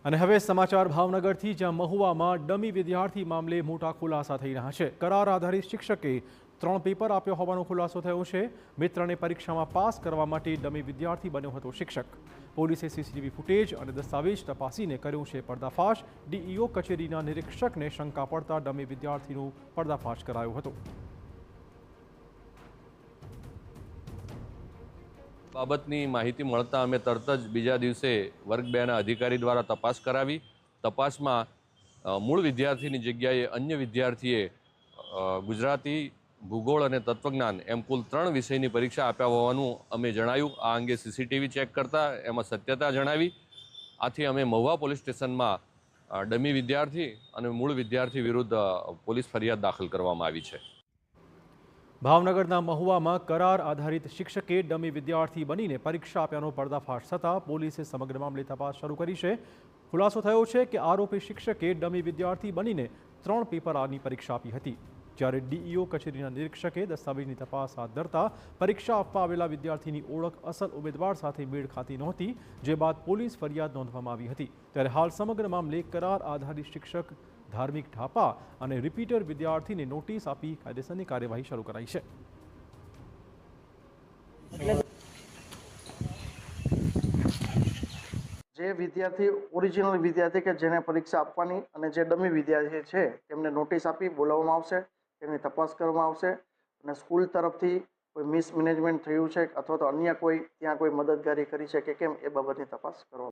અને હવે સમાચાર ભાવનગરથી, જ્યાં મહુવામાં ડમી વિદ્યાર્થી મામલે મોટા ખુલાસા થઈ રહ્યા છે। કરાર આધારિત શિક્ષકે 3 પેપર આપ્યો હોવાનો ખુલાસો થયો છે। મિત્રને પરીક્ષામાં પાસ કરવા માટે ડમી વિદ્યાર્થી બન્યો હતો શિક્ષક। પોલીસે સીસીટીવી ફૂટેજ અને દસ્તાવેજ તપાસીને કર્યું છે પર્દાફાશ। ડીઈઓ કચેરીના નિરીક્ષકને શંકા પડતા ડમી વિદ્યાર્થીનો પર્દાફાશ કરાયો હતો। બાબતની માહિતી મળતા અમે તરત જ બીજા દિવસે વર્ગ 2ના અધિકારી દ્વારા તપાસ કરાવી। તપાસમાં મૂળ વિદ્યાર્થીની જગ્યાએ અન્ય વિદ્યાર્થીએ ગુજરાતી, ભૂગોળ અને તત્વજ્ઞાન એમ કુલ 3 વિષયની પરીક્ષા આપ્યા હોવાનું અમે જણાવ્યું। આ અંગે સીસીટીવી ચેક કરતા એમાં સત્યતા જણાવી। આથી અમે મહુવા પોલીસ સ્ટેશનમાં ડમી વિદ્યાર્થી અને મૂળ વિદ્યાર્થી વિરુદ્ધ પોલીસ ફરિયાદ દાખલ કરવામાં આવી છે। ભાવનગરના મહુવામાં કરાર આધારિત શિક્ષકે ડમી વિદ્યાર્થી બનીને પરીક્ષા આપ્યાનો પર્દાફાશ થતાં પોલીસે સમગ્ર મામલે તપાસ શરૂ કરી છે। ખુલાસો થયો છે કે આરોપી શિક્ષકે ડમી વિદ્યાર્થી બનીને 3 પેપરની પરીક્ષા આપી હતી, જ્યારે ડીઈઓ કચેરીના નિરીક્ષકે દસ્તાવેજની તપાસ હાથ ધરતા પરીક્ષા આપવા આવેલા વિદ્યાર્થીની ઓળખ અસલ ઉમેદવાર સાથે મેળ ખાતી નહોતી, જે બાદ પોલીસ ફરિયાદ નોંધવામાં આવી હતી। ત્યારે હાલ સમગ્ર મામલે કરાર આધારિત શિક્ષક, ધાર્મિક ઢાપા અને રિપીટર વિદ્યાર્થીને નોટિસ આપી કાયદેસરની કાર્યવાહી શરૂ કરાઈ છે। જે વિદ્યાર્થી ઓરિજિનલ વિદ્યાર્થી કે જેને પરીક્ષા આપવાની અને જે ડમી વિદ્યાર્થી છે તેમને નોટિસ આપી બોલાવવામાં આવશે, તેની તપાસ કરવામાં આવશે અને સ્કૂલ તરફથી કોઈ મિસમેનેજમેન્ટ થયું છે અથવા તો અન્ય કોઈ ત્યાં કોઈ મદદગારી કરી છે કે કેમ એ બાબતની તપાસ કરવામાં